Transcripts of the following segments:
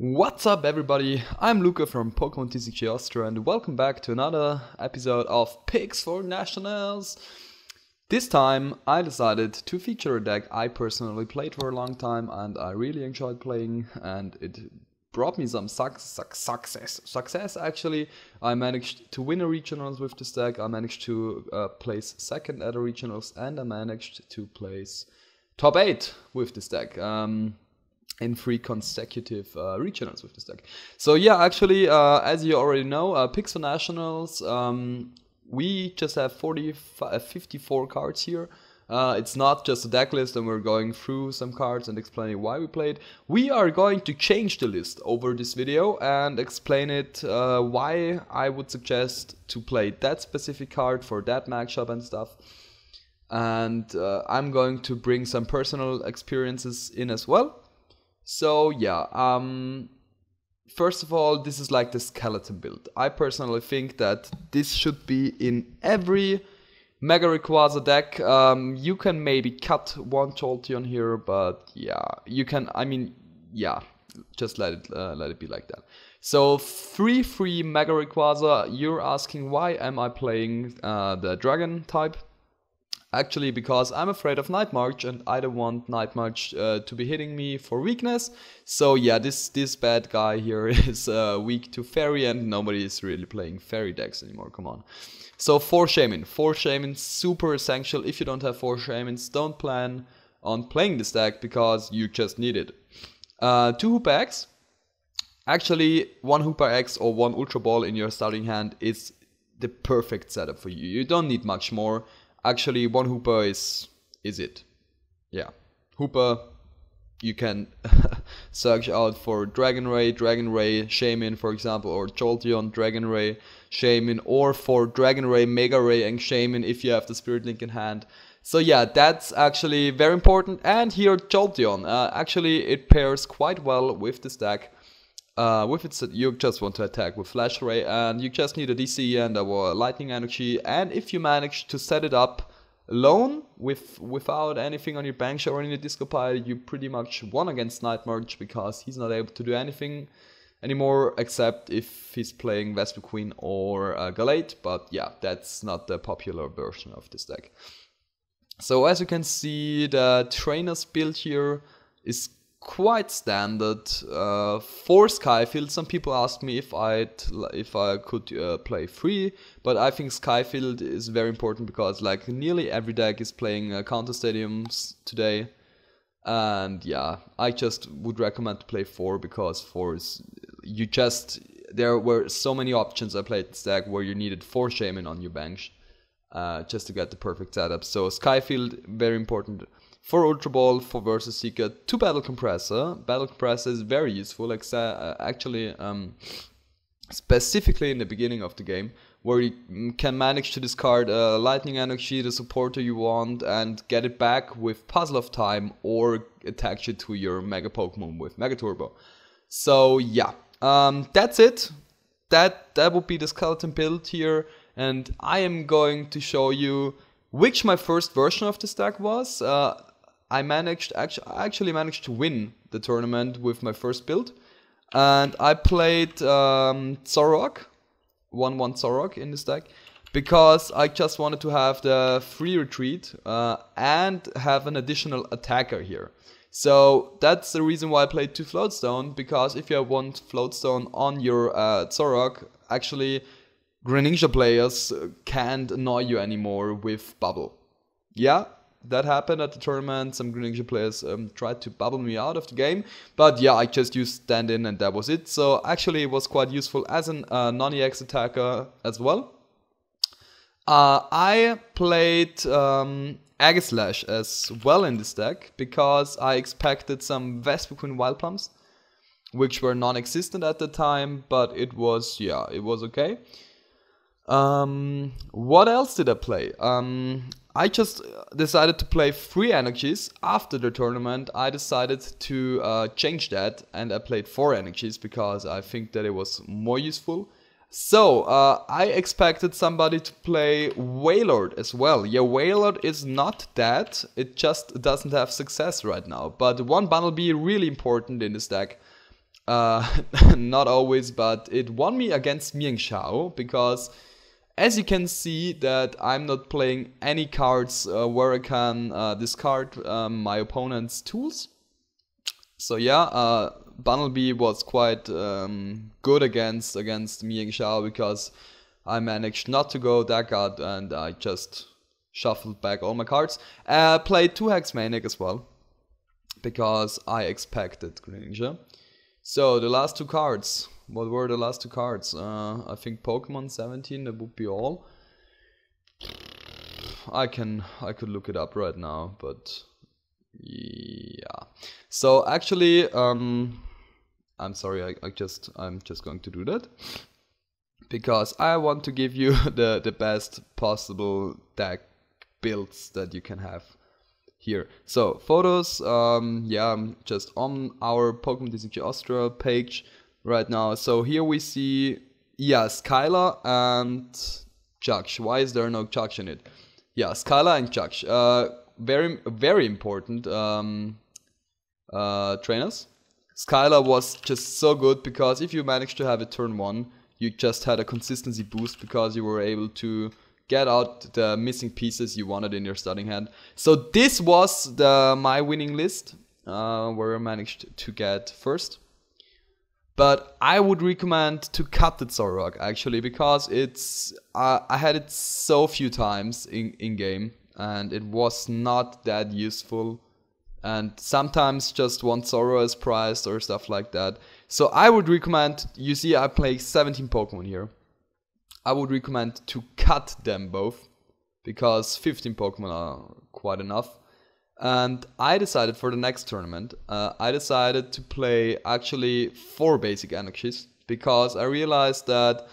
What's up everybody, I'm Luca from PTCGA Austria and welcome back to another episode of Picks for Nationals. This time I decided to feature a deck I personally played for a long time and I really enjoyed playing, and it brought me some success actually. I managed to win a regionals with this deck, I managed to place second at a regionals, and I managed to place top 8 with this deck. In 3 consecutive regionals with this deck. So yeah, actually, as you already know, Picks for Nationals, we just have 54 cards here. It's not just a deck list and we're going through some cards and explaining why we played. We are going to change the list over this video and explain it why I would suggest to play that specific card for that matchup and stuff. And I'm going to bring some personal experiences in as well. So yeah, first of all, this is like the skeleton build. I personally think that this should be in every Mega Rayquaza deck. You can maybe cut one Jolteon here, but yeah, you can, I mean, yeah, just let it be like that. So 3-3 Mega Rayquaza, you're asking why am I playing the Dragon type? Actually, because I'm afraid of Night March and I don't want Night March to be hitting me for weakness. So yeah, this bad guy here is weak to Fairy and nobody is really playing Fairy decks anymore, come on. So 4 Shaman, super essential. If you don't have 4 Shamans, don't plan on playing this deck because you just need it. 2 Hoopa X. Actually, 1 Hoopa X or 1 Ultra Ball in your starting hand is the perfect setup for you. You don't need much more. Actually, 1 Hoopa is it. Yeah. Hoopa, you can search out for Dragon Ray, Shaman for example, or Jolteon, Dragon Ray, Shaman, or for Dragon Ray, Megaray, and Shaman if you have the Spirit Link in hand. So yeah, that's actually very important. And here Jolteon, actually it pairs quite well with this deck. With it, you just want to attack with Flash Ray and you just need a DC and a Lightning Energy, and if you manage to set it up alone without anything on your bench or in your disco pile, you pretty much won against Night March because he's not able to do anything anymore except if he's playing Vesper Queen or Galate, but yeah, that's not the popular version of this deck. So as you can see, the Trainer's build here is quite standard. 4 Skyfield. Some people asked me if I could play 3, but I think Skyfield is very important because like nearly every deck is playing counter stadiums today, and yeah, I just would recommend to play 4 because 4 is there were so many options I played this deck where you needed 4 Shaman on your bench just to get the perfect setup. So Skyfield, very important. For Ultra Ball, for Versus Seeker, 2 Battle Compressor. Battle Compressor is very useful, actually, specifically in the beginning of the game, where you can manage to discard Lightning Energy, the supporter you want, and get it back with Puzzle of Time, or attach it to your Mega Pokemon with Mega Turbo. So yeah, that's it. That would be the skeleton build here, and I am going to show you which my first version of this deck was. I actually managed to win the tournament with my first build, and I played Zorok, 1/1 Zorok in this deck, because I just wanted to have the free retreat and have an additional attacker here. So that's the reason why I played 2 Floatstone, because if you have 1 Floatstone on your Zorok, actually Greninja players can't annoy you anymore with Bubble. Yeah, that happened at the tournament. Some Greninja players tried to bubble me out of the game, but yeah, I just used stand in and that was it. So actually it was quite useful as an non-EX attacker as well. I played Aegislash as well in this deck because I expected some Vesper Queen Wild Pumps, which were non-existent at the time, but it was, yeah, it was okay. What else did I play? I just decided to play 3 energies. After the tournament, I decided to change that, and I played 4 energies because I think that it was more useful. So, I expected somebody to play Wailord as well. Yeah, Wailord is not dead, it just doesn't have success right now. But 1 Bundle B really important in this deck. Not always, but it won me against Mienshao, because as you can see that I'm not playing any cards where I can discard my opponent's tools. So yeah, Bunnelby was quite good against Mienshao, because I managed not to go that guard and I just shuffled back all my cards. Played 2 Hex Maniac as well, because I expected Greninja. So the last 2 cards, what were the last 2 cards? I think Pokemon 17, that would be all. I could look it up right now, but yeah. So actually, I'm sorry, I'm just going to do that, because I want to give you the best possible deck builds that you can have here. So photos, yeah, I'm just on our Pokemon TCG Austria page right now. So here we see, yeah, Skylar and Judge. Why is there no Judge in it? Yeah, Skylar and Judge. Very important trainers. Skylar was just so good, because if you managed to have a turn 1, you just had a consistency boost, because you were able to get out the missing pieces you wanted in your starting hand. So this was my winning list, where I managed to get first. But I would recommend to cut the Zoroark, actually, because it's I had it so few times in game, and it was not that useful. And sometimes just one Zoro is prized or stuff like that. So I would recommend, you see I play 17 Pokemon here. I would recommend to cut them both, because 15 Pokemon are quite enough. And I decided for the next tournament, I decided to play actually 4 basic energies, because I realized that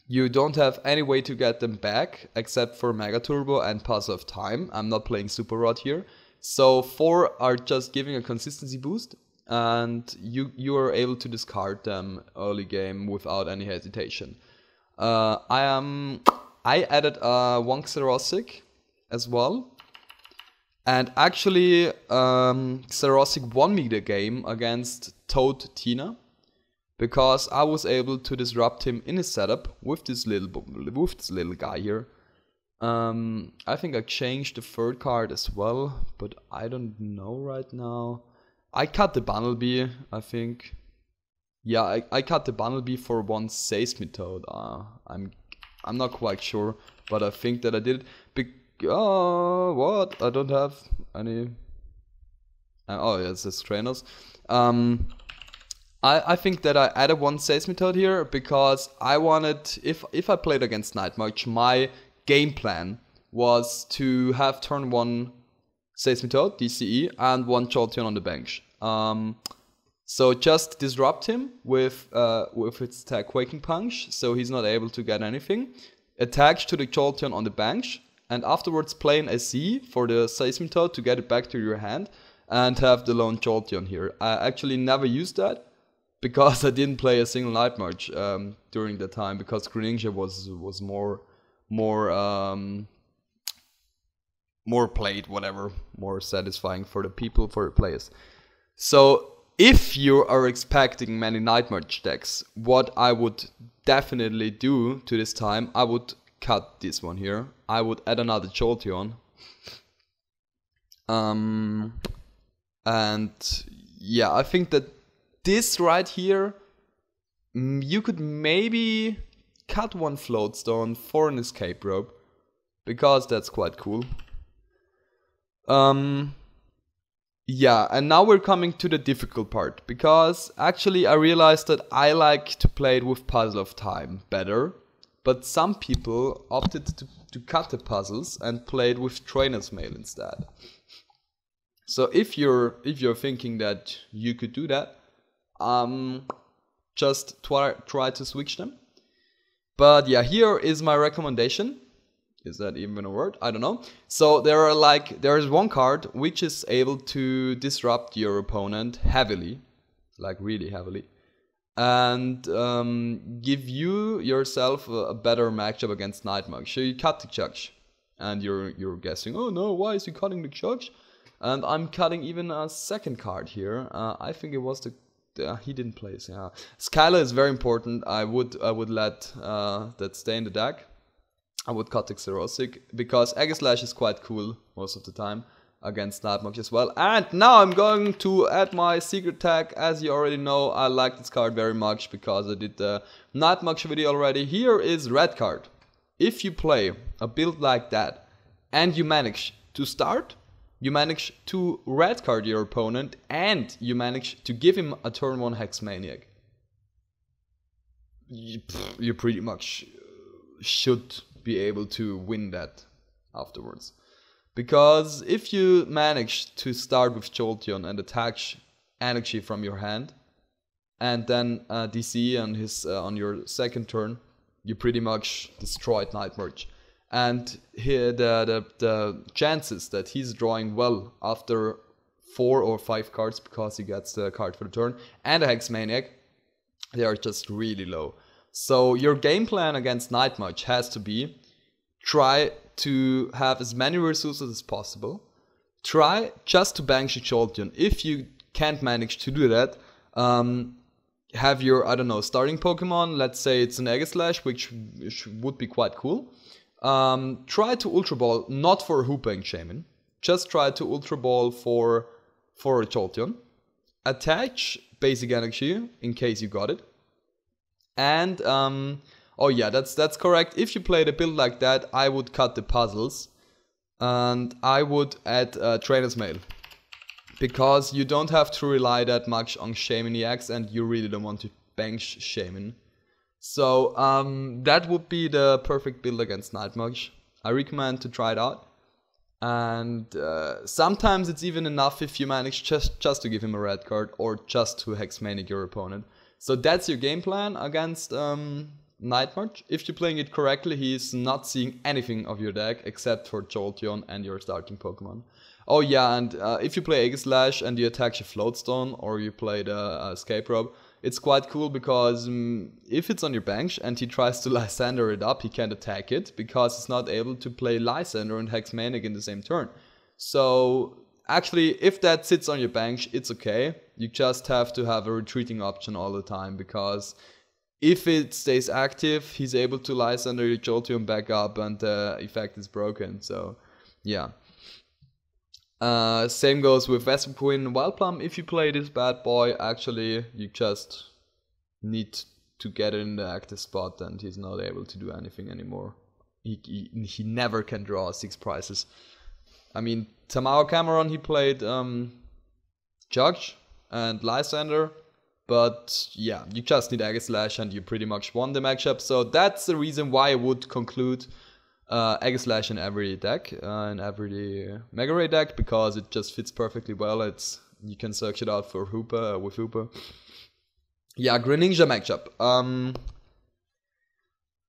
you don't have any way to get them back except for Mega Turbo and Pass of Time. I'm not playing Super Rod here. So 4 are just giving a consistency boost, and you are able to discard them early game without any hesitation. I added one Xerosic as well, and actually Xerosic won me the game against Toad Tina, because I was able to disrupt him in his setup with this little guy here. I think I changed the 3rd card as well, but I don't know right now. I cut the Bunnelby, I think. Yeah, I cut the Bunnelby for 1 Seismitoad. I'm not quite sure, but I think that I did it. What? I don't have any. Oh, yeah, it says trainers. I think that I added 1 Seismitoad here, because I wanted, if I played against Nightmarch, my game plan was to have turn 1 Seismitoad, DCE, and 1 Jolteon on the bench. So just disrupt him with its attack Quaking Punch, so he's not able to get anything. Attach to the Jolteon on the bench, and afterwards play an SC for the Seismitoad to get it back to your hand, and have the lone Jolteon here. I actually never used that, because I didn't play a single Nightmarch during that time, because Greninja was more played, whatever, more satisfying for the people, for the players. So if you are expecting many Nightmarch decks, what I would definitely do to this time, I would cut this one here. I would add another Jolteon. And yeah, I think that this right here, you could maybe cut 1 Floatstone for an Escape Rope, because that's quite cool. Yeah, and now we're coming to the difficult part, because actually I realized that I like to play it with Puzzle of Time better, but some people opted to cut the puzzles and play it with Trainer's Mail instead. So if you're thinking that you could do that, just try to switch them. But yeah, here is my recommendation. Is that even a word? I don't know. So there is 1 card which is able to disrupt your opponent heavily, like really heavily, and give yourself a better matchup against Nightmarch. So you cut the Judge, and you're guessing, oh no, why is he cutting the Judge? And I'm cutting even a 2nd card here. I think it was the he didn't place. Yeah, Skylar is very important. I would let that stay in the deck. I would cut Xerosic because Aegislash is quite cool most of the time against Nightmare as well. And now I'm going to add my secret tag. As you already know, I like this card very much because I did the Nightmare video already. Here is red card. If you play a build like that and you manage to start, you manage to red card your opponent, and you manage to give him a turn 1 Hex Maniac, you pretty much should be able to win that afterwards. Because if you manage to start with Jolteon and attach energy from your hand, and then DC on his on your second turn, you pretty much destroyed Nightmerge. And here the chances that he's drawing well after 4 or 5 cards, because he gets the card for the turn and a Hex Maniac, they are just really low. So your game plan against Nightmare has to be try to have as many resources as possible. Try just to Banshee Jolteon. If you can't manage to do that, have your, I don't know, starting Pokemon, let's say it's an Aegislash, which would be quite cool. Try to Ultra Ball, not for Hooping Shaman. Just try to Ultra Ball for Jolteon. Attach Basic Energy in case you got it. And oh yeah, that's correct. If you play the build like that, I would cut the puzzles and I would add Trainer's Mail, because you don't have to rely that much on Shaman EX, and you really don't want to bench Shaman. So that would be the perfect build against Nightmare. I recommend to try it out. And sometimes it's even enough if you manage just to give him a red card or just to Hex Maniac your opponent. So that's your game plan against Nightmare. If you're playing it correctly, he's not seeing anything of your deck except for Jolteon and your starting Pokemon. Oh yeah, and if you play Aegislash and you attach a Floatstone, or you play the Escape Rope, it's quite cool because if it's on your bench and he tries to Lysander it up, he can't attack it because he's not able to play Lysander and Hex Maniac in the same turn. So actually, if that sits on your bench, it's okay. You just have to have a retreating option all the time, because if it stays active, he's able to Lysander your Jolteon back up and the effect is broken. So yeah. Same goes with Vespiquen Wildplum. If you play this bad boy, actually you just need to get it in the active spot and he's not able to do anything anymore. He never can draw 6 prizes. I mean, Tamao Cameron, he played Judge and Lysander, but yeah, you just need Aegislash and you pretty much won the matchup. So that's the reason why I would conclude Aegislash in every deck, in every Megaray deck, because it just fits perfectly well. You can search it out for Hooper with Hooper. Yeah, Greninja matchup.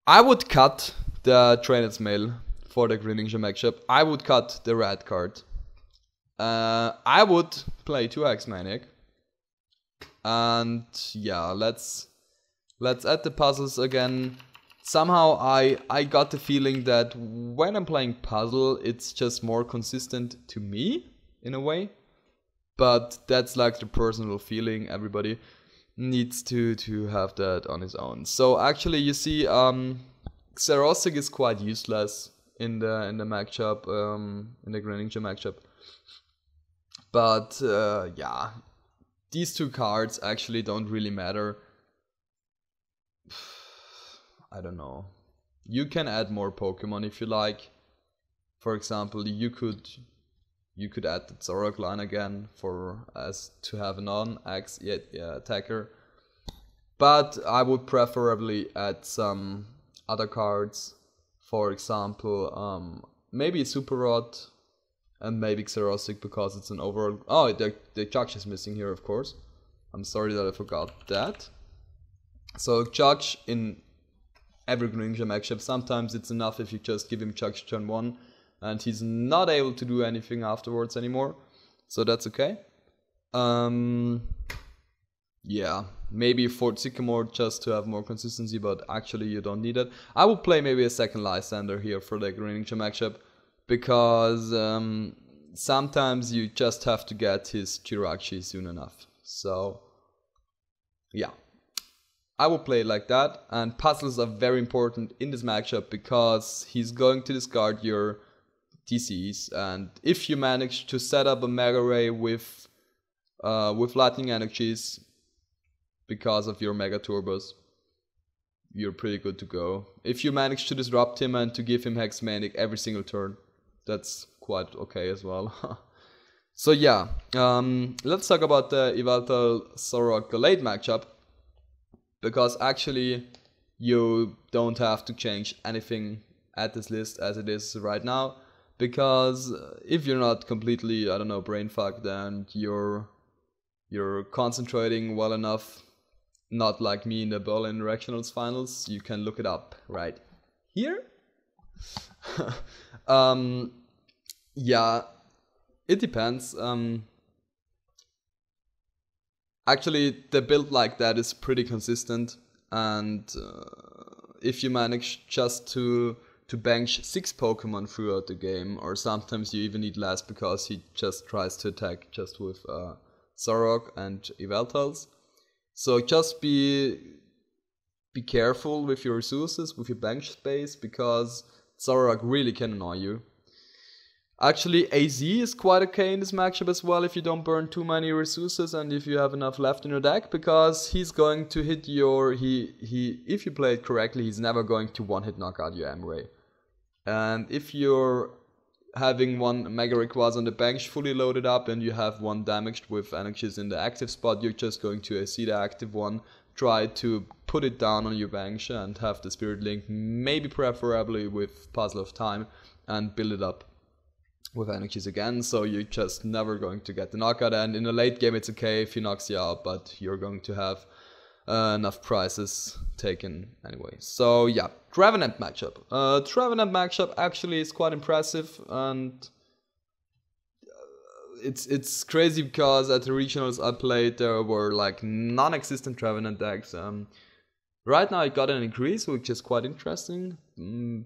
I would cut the Trainer's Mail for the Greninja matchup. I would cut the red card. I would play 2 Hex Maniac. And yeah, let's add the puzzles again. Somehow I got the feeling that when I'm playing puzzle, it's just more consistent to me, in a way. But that's like the personal feeling. Everybody needs to have that on his own. So actually, you see, Xerosic is quite useless in the matchup, in the Greninja matchup. But yeah, these 2 cards actually don't really matter. I don't know. You can add more Pokemon if you like. For example, you could add the Zorok line again to have a non-X attacker. But I would preferably add some other cards. For example, maybe Super Rod and maybe Xerosic, because it's an overall. Oh, the Judge is missing here, of course. I'm sorry that I forgot that. So Judge in every Greninja matchup. Sometimes it's enough if you just give him Judge turn 1 and he's not able to do anything afterwards anymore. So that's okay. Yeah, maybe Fort Sycamore just to have more consistency, but actually you don't need it. I would play maybe a second Lysander here for the Greninja matchup, because sometimes you just have to get his Jirachi soon enough. So yeah, I would play it like that. And puzzles are very important in this matchup because he's going to discard your DCs, and if you manage to set up a Megaray with lightning energies because of your Mega Turbos, you're pretty good to go. If you manage to disrupt him and to give him Hex Manic every single turn, that's quite okay as well. So yeah, let's talk about the Yveltal Zorok Gallade matchup, because actually you don't have to change anything at this list as it is right now, because if you're not completely, I don't know, brain fucked and you're concentrating well enough, not like me in the Berlin Regionals finals, you can look it up right here. Yeah, it depends. Actually, the build like that is pretty consistent, and if you manage just to bench 6 Pokemon throughout the game, or sometimes you even need less because he just tries to attack just with Zorok and Yveltals. So just be careful with your resources, with your bench space, because Zorok really can annoy you. Actually, AZ is quite okay in this matchup as well if you don't burn too many resources and if you have enough left in your deck, because he's going to hit your... if you play it correctly, he's never going to one-hit knock out your Megaray. And if you're having one Mega Rayquaza on the bench fully loaded up and you have one damaged with energies in the active spot, you're just going to see the active one, try to put it down on your bench and have the Spirit Link, maybe preferably with Puzzle of Time, and build it up with energies again, so you're just never going to get the knockout. And in the late game it's okay if he knocks you out, but you're going to have enough prizes taken anyway. So yeah, Trevenant matchup. Trevenant matchup actually is quite impressive, and it's crazy because at the regionals I played there were like non-existent Trevenant decks. Right now it got an increase, which is quite interesting,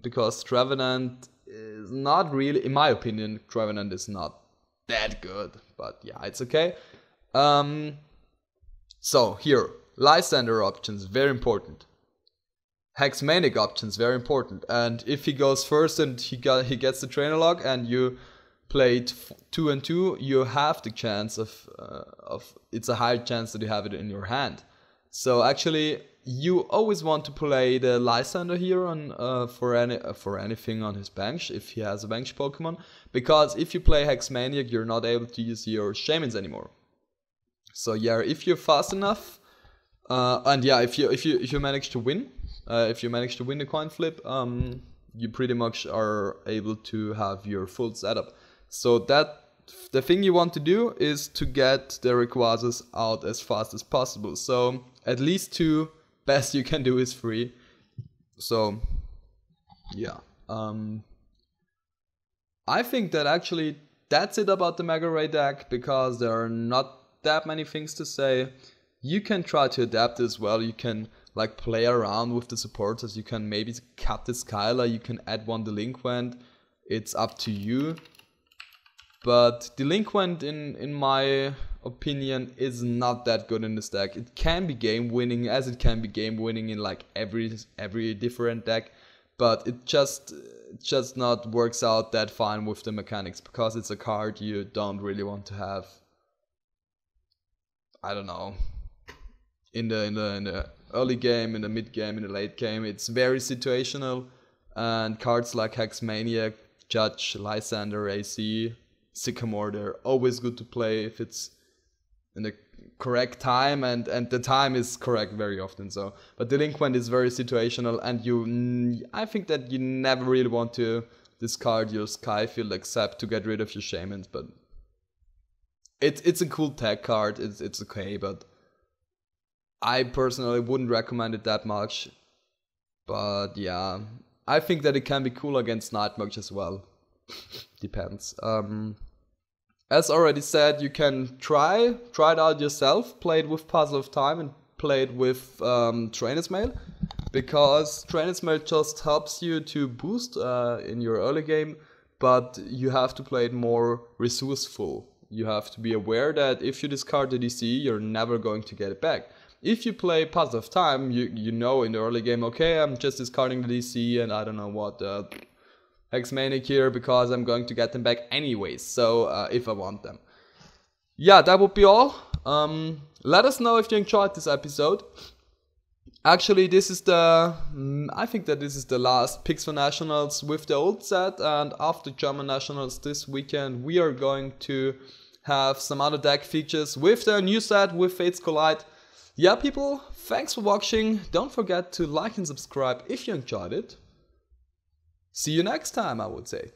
because Trevenant is not really, in my opinion, Trevenant is not that good, but yeah, it's okay. So here, Lysander options, very important. Hexmanic options, very important. And if he goes first and he gets the trainer lock and you played 2 and 2, you have the chance of it's a higher chance that you have it in your hand. So actually, you always want to play the Lysander here on for anything on his bench if he has a bench Pokemon, because if you play Hexmaniac, you're not able to use your Shamans anymore. So yeah, if you're fast enough, and yeah, if you manage to win, the coin flip, you pretty much are able to have your full setup. So the thing you want to do is to get the Rayquazas out as fast as possible. So at least 2. Best you can do is 3. So yeah, I think that actually that's it about the Megaray deck, because there are not that many things to say. You can try to adapt as well. You can like play around with the supporters. You can maybe cut the Skylar. You can add one Delinquent. It's up to you. But Delinquent, in my opinion, is not that good in this deck. It can be game winning, as it can be game winning in like every different deck, but it just not works out that fine with the mechanics, because it's a card you don't really want to have, I don't know, in the early game, in the mid game, in the late game. It's very situational, and cards like Hexmaniac, Judge, Lysander, AC, Sycamore, they're always good to play if it's in the correct time, and the time is correct very often. So, but Delinquent is very situational, and I think that you never really want to discard your Skyfield except to get rid of your Shamans. But it's a cool tech card. It's okay, but I personally wouldn't recommend it that much. But yeah, I think that it can be cool against Nightmage as well. Depends. As already said, you can try it out yourself, play it with Puzzle of Time and play it with Trainer's Mail, because Trainer's Mail just helps you to boost in your early game, but you have to play it more resourceful. You have to be aware that if you discard the DC, you're never going to get it back. if you play Path of Time, you know in the early game, okay, I'm just discarding the DC and I don't know what Hexmanic here because I'm going to get them back anyways, so if I want them. Yeah, that would be all. Let us know if you enjoyed this episode. Actually, this is I think that this is the last Picks for Nationals with the old set, and after German Nationals this weekend, we are going to have some other deck features with the new set with Fates Collide. Yeah, people, thanks for watching. Don't forget to like and subscribe if you enjoyed it. See you next time, I would say.